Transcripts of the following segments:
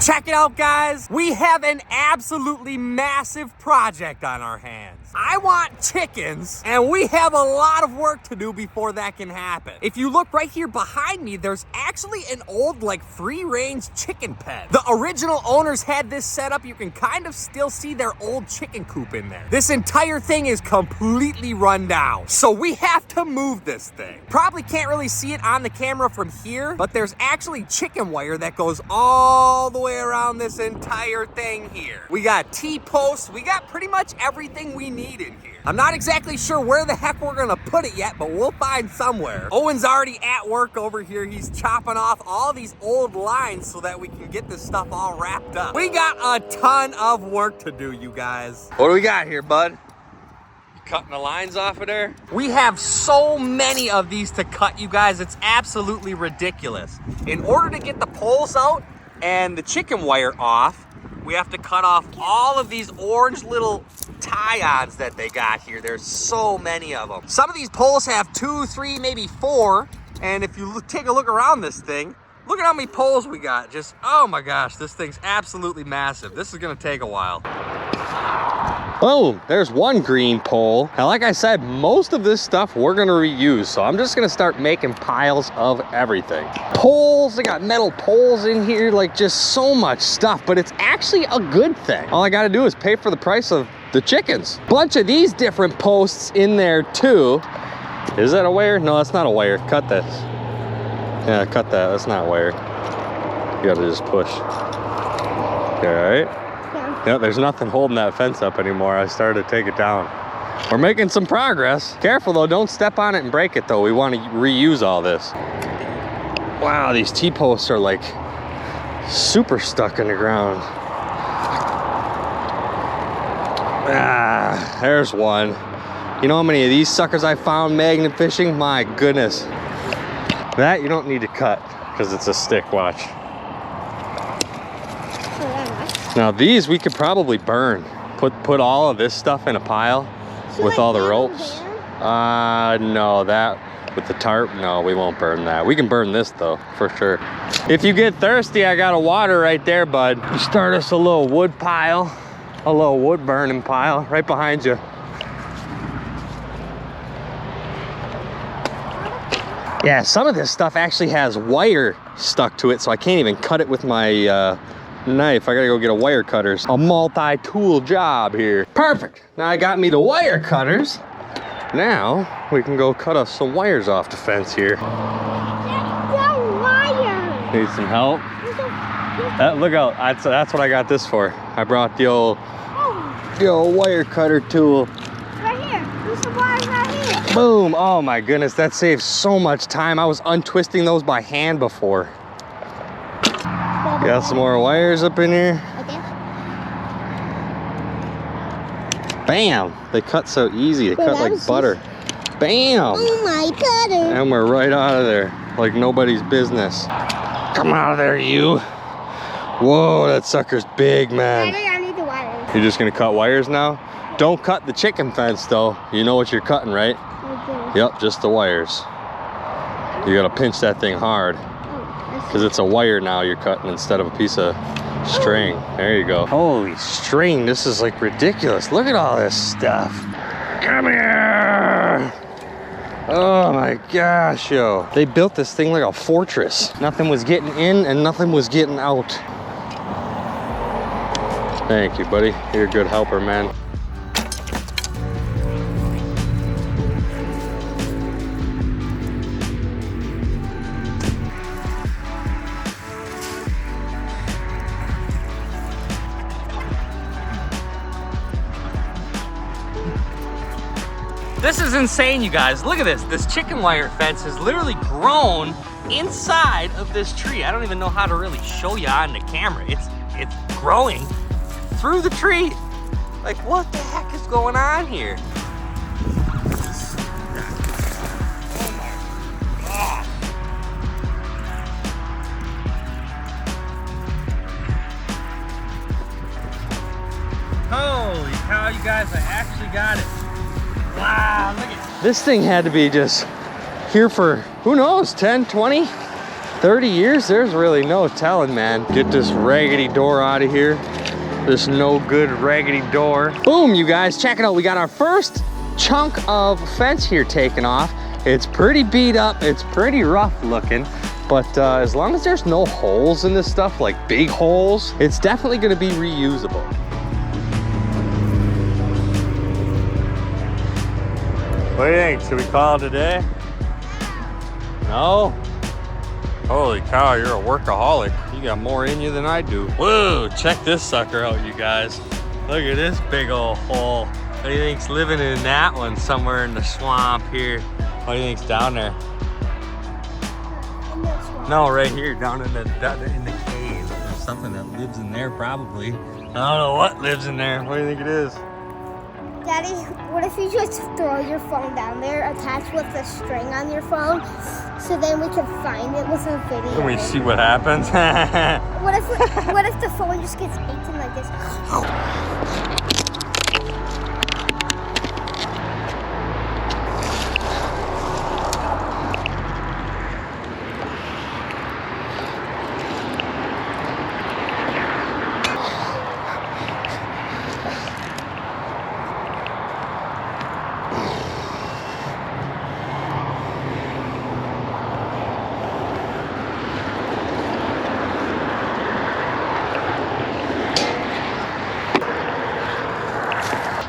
Check it out, guys. We have an absolutely massive project on our hands. I want chickens, and we have a lot of work to do before that can happen. If you look right here behind me, there's actually an old, like, free-range chicken pen. The original owners had this set up. You can kind of still see their old chicken coop in there. This entire thing is completely run down. So we have to move this thing. Probably can't really see it on the camera from here, but there's actually chicken wire that goes all the way around this entire thing here. We got T-posts. We got pretty much everything we need in here. I'm not exactly sure where the heck we're gonna put it yet, but we'll find somewhere. Owen's already at work over here. He's chopping off all these old lines so that we can get this stuff all wrapped up. We got a ton of work to do, you guys. What do we got here, bud? You cutting the lines off of there? We have so many of these to cut, you guys. It's absolutely ridiculous. In order to get the poles out and the chicken wire off, we have to cut off all of these orange little tie-ons that they got here. There's so many of them. Some of these poles have 2, 3, maybe 4. And if you take a look around this thing, look at how many poles we got. Just, oh my gosh, this thing's absolutely massive. This is gonna take a while. Boom, there's one green pole. Now, like I said, most of this stuff we're gonna reuse, so I'm just gonna start making piles of everything. Poles, I got metal poles in here, like just so much stuff, but it's actually a good thing. All I gotta do is pay for the price of the chickens. Bunch of these different posts in there too. Is that a wire? No, that's not a wire. Cut this. Yeah, cut that, that's not a wire. You gotta just push. All right. Yeah, there's nothing holding that fence up anymore. I started to take it down. We're making some progress. Careful though, don't step on it and break it though. We want to reuse all this. Wow, these T-posts are like super stuck in the ground. Ah, there's one. You know how many of these suckers I found magnet fishing? My goodness. That you don't need to cut because it's a stick, watch. Now these we could probably burn. Put all of this stuff in a pile with all the ropes. No, that with the tarp, no, we won't burn that. We can burn this though, for sure. If you get thirsty, I got a water right there, bud. You start us a little wood pile, a little wood burning pile right behind you. Yeah, some of this stuff actually has wire stuck to it, so I can't even cut it with my knife. I gotta go get a wire cutters. A multi-tool job here. Perfect. Now I got me the wire cutters. Now we can go cut us some wires off the fence here. Wire. Need some help? Look out. That's what I got this for. I brought the old wire cutter tool. Right here. There's some wires right here. Boom. Oh my goodness, that saves so much time. I was untwisting those by hand before. Got some more wires up in here. Okay. Bam! They cut so easy. They cut like butter. Bam! Oh my cutter! And we're right out of there, like nobody's business. Come out of there, you! Whoa, that sucker's big, man. I need the wires. You're just gonna cut wires now? Don't cut the chicken fence, though. You know what you're cutting, right? Okay. Yep, just the wires. You gotta pinch that thing hard. Because it's a wire now you're cutting instead of a piece of string. There you go. Holy string, this is like ridiculous. Look at all this stuff. Come here. Oh my gosh, yo. They built this thing like a fortress. Nothing was getting in and nothing was getting out. Thank you, buddy. You're a good helper, man. This is insane, you guys. Look at this. This chicken wire fence has literally grown inside of this tree. I don't even know how to really show you on the camera. It's growing through the tree. Like, what the heck is going on here? Holy cow, you guys, I actually got it. Wow, look at this thing. Had to be just here for, who knows, 10, 20, 30 years, there's really no telling, man. Get this raggedy door out of here. This no good raggedy door. Boom, you guys, check it out. We got our first chunk of fence here taken off. It's pretty beat up, it's pretty rough looking, but as long as there's no holes in this stuff, like big holes, it's definitely gonna be reusable. What do you think? Should we call it a day? No? Holy cow, you're a workaholic. You got more in you than I do. Whoa, check this sucker out, you guys. Look at this big old hole. What do you think's living in that one somewhere in the swamp here? What do you think's down there? In the swamp. No, right here, down in the cave. There's something that lives in there probably. I don't know what lives in there. What do you think it is? Daddy, what if you just throw your phone down there, attached with a string on your phone, so then we can find it with a video? Can we see what happens? What if the phone just gets eaten like this?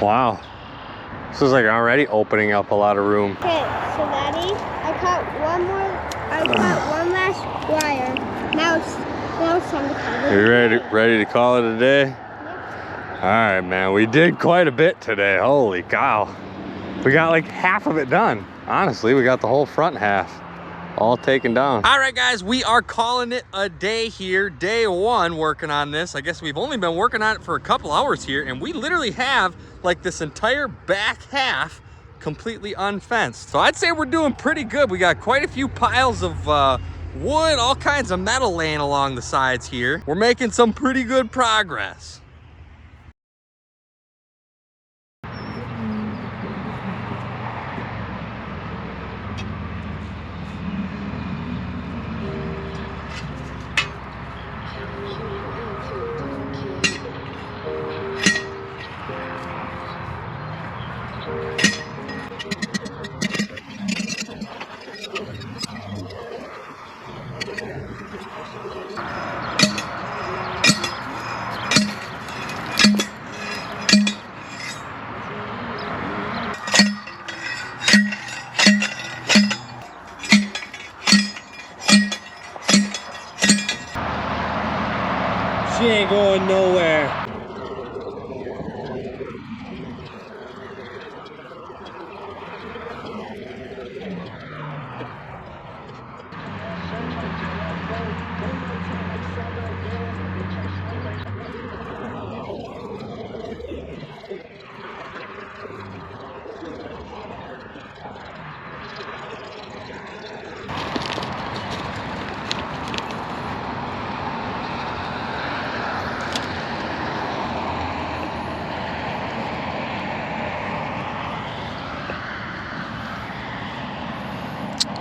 Wow. This is like already opening up a lot of room. Okay, so Daddy, I caught one last wire. Now it's time to cut it. You ready to call it a day? Yep. All right, man. We did quite a bit today. Holy cow. We got like half of it done. Honestly, we got the whole front half all taken down. All right, guys, we are calling it a day here. Day one working on this. I guess we've only been working on it for a couple hours here, and we literally have like this entire back half completely unfenced. So I'd say we're doing pretty good. We got quite a few piles of wood, all kinds of metal laying along the sides here. We're making some pretty good progress. She ain't going nowhere.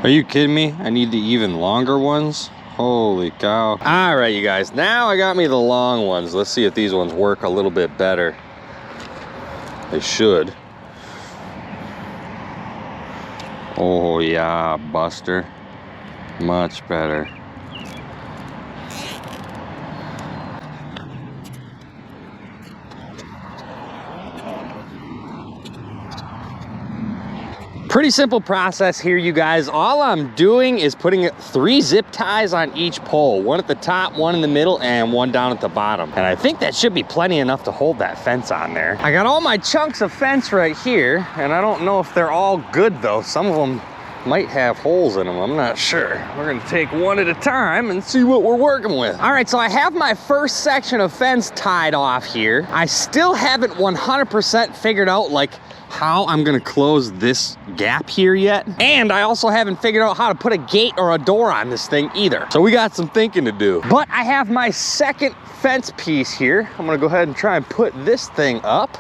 Are you kidding me? I need the even longer ones? Holy cow. All right, you guys, now I got me the long ones. Let's see if these ones work a little bit better. They should. Oh yeah, Buster. Much better. Pretty simple process here, you guys. All I'm doing is putting 3 zip ties on each pole. One at the top, one in the middle, and one down at the bottom. And I think that should be plenty enough to hold that fence on there. I got all my chunks of fence right here, and I don't know if they're all good though. Some of them might have holes in them, I'm not sure. We're gonna take one at a time and see what we're working with. All right, so I have my first section of fence tied off here. I still haven't 100% figured out like how I'm gonna close this gap here yet. And I also haven't figured out how to put a gate or a door on this thing either. So we got some thinking to do. But I have my second fence piece here. I'm gonna go ahead and try and put this thing up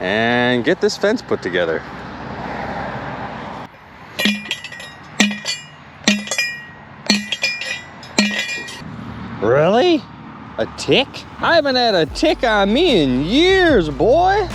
and get this fence put together. Really? A tick? I haven't had a tick on me in years, boy.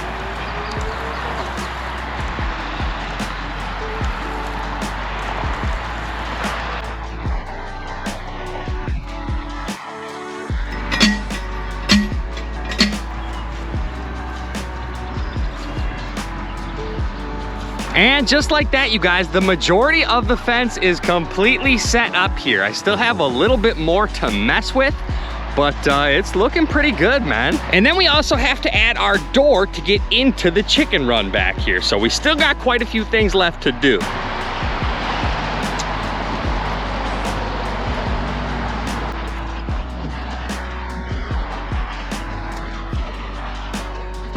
And just like that, you guys, the majority of the fence is completely set up here. I still have a little bit more to mess with, but it's looking pretty good, man. And then we also have to add our door to get into the chicken run back here. So we still got quite a few things left to do.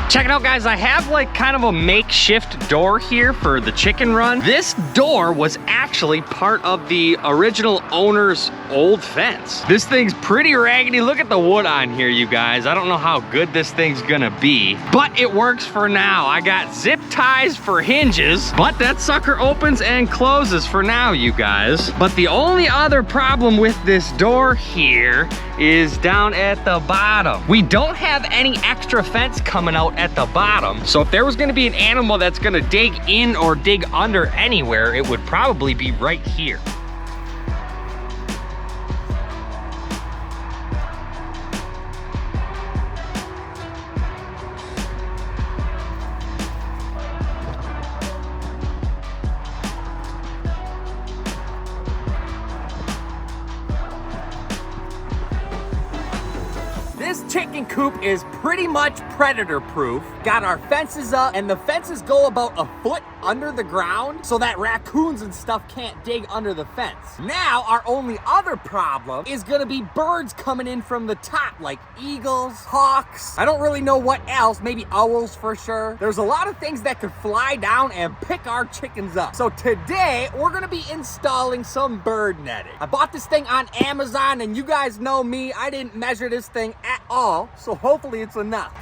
Check it out, guys. I have like kind of a makeshift door here for the chicken run. This door was actually part of the original owner's old fence. This thing's pretty raggedy. Look at the wood on here, you guys. I don't know how good this thing's gonna be, but it works for now. I got zip ties for hinges, but that sucker opens and closes for now, you guys. But the only other problem with this door here is down at the bottom. We don't have any extra fence coming out at the bottom. So if there was gonna be an animal that's gonna dig in or dig under anywhere, it would probably be right here. This chicken coop is pretty much predator proof. Got our fences up, and the fences go about a foot under the ground so that raccoons and stuff can't dig under the fence. Now, our only other problem is gonna be birds coming in from the top, like eagles, hawks. I don't really know what else, maybe owls for sure. There's a lot of things that could fly down and pick our chickens up. So today, we're gonna be installing some bird netting. I bought this thing on Amazon, and you guys know me, I didn't measure this thing at all, so hopefully it's enough.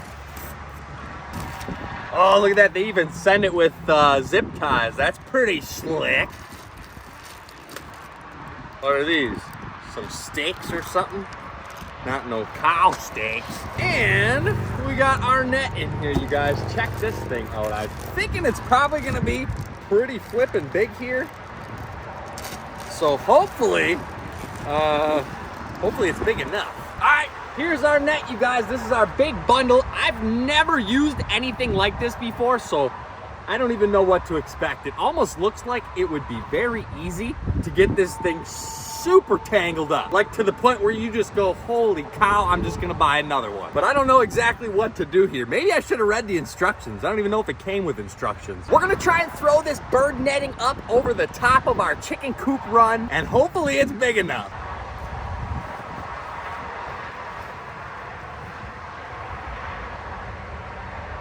Oh, look at that. They even send it with zip ties. That's pretty slick. What are these? Some steaks or something? Not no cow steaks. And we got our net in here, you guys. Check this thing out. I'm thinking it's probably gonna be pretty flippin' big here. So hopefully it's big enough. All right. Here's our net, you guys. This is our big bundle. I've never used anything like this before, so I don't even know what to expect. It almost looks like it would be very easy to get this thing super tangled up. Like to the point where you just go, holy cow, I'm just gonna buy another one. But I don't know exactly what to do here. Maybe I should have read the instructions. I don't even know if it came with instructions. We're gonna try and throw this bird netting up over the top of our chicken coop run, and hopefully it's big enough.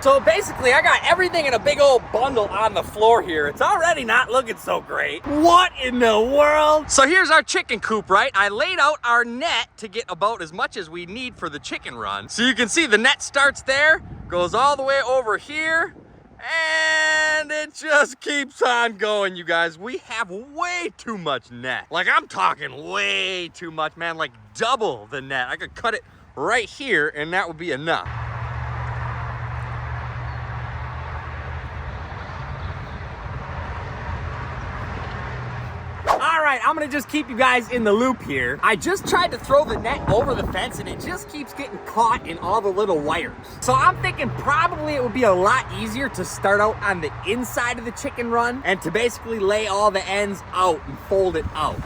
So basically, I got everything in a big old bundle on the floor here. It's already not looking so great. What in the world? So here's our chicken coop, right? I laid out our net to get about as much as we need for the chicken run. So you can see the net starts there, goes all the way over here, and it just keeps on going, you guys. We have way too much net. Like, I'm talking way too much, man. Like double the net. I could cut it right here, and that would be enough. I'm gonna just keep you guys in the loop here. I just tried to throw the net over the fence, and it just keeps getting caught in all the little wires. So I'm thinking probably it would be a lot easier to start out on the inside of the chicken run and to basically lay all the ends out and fold it out.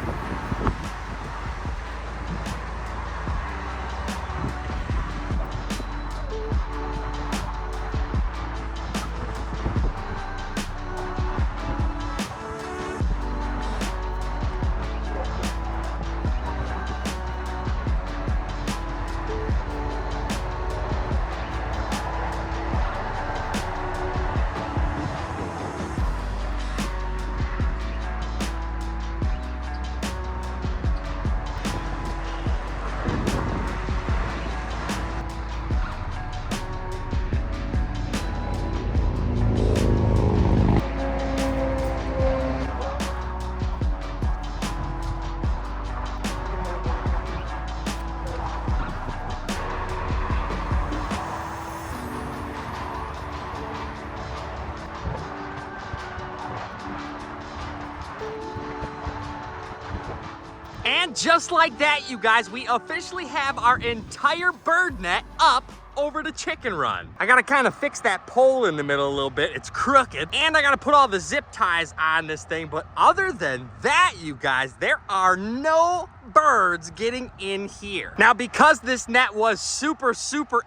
And just like that, you guys, we officially have our entire bird net up over the chicken run. I gotta kind of fix that pole in the middle a little bit. It's crooked. And I gotta put all the zip ties on this thing. But other than that, you guys, there are no birds getting in here. Now, because this net was super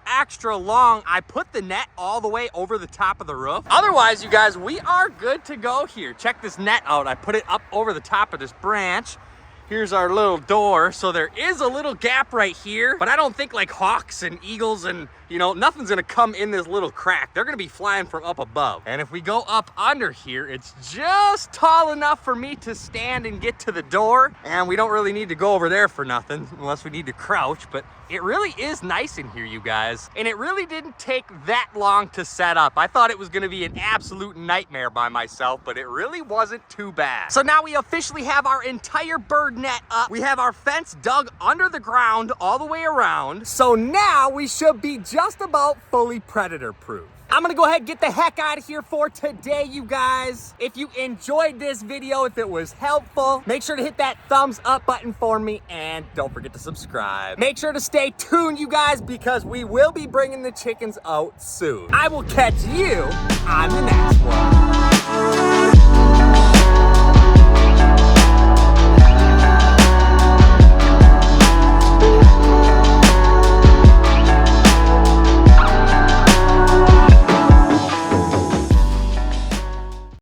extra long, I put the net all the way over the top of the roof. Otherwise, you guys, we are good to go here. Check this net out. I put it up over the top of this branch. Here's our little door. So there is a little gap right here, but I don't think like hawks and eagles and, you know, nothing's gonna come in this little crack. They're gonna be flying from up above. And if we go up under here, it's just tall enough for me to stand and get to the door. And we don't really need to go over there for nothing unless we need to crouch, but it really is nice in here, you guys. And it really didn't take that long to set up. I thought it was gonna be an absolute nightmare by myself, but it really wasn't too bad. So now we officially have our entire bird net up. We have our fence dug under the ground all the way around. So now we should be just about fully predator proof. I'm gonna go ahead and get the heck out of here for today, you guys. If you enjoyed this video, if it was helpful, make sure to hit that thumbs up button for me and don't forget to subscribe. Make sure to stay tuned, you guys, because we will be bringing the chickens out soon. I will catch you on the next one.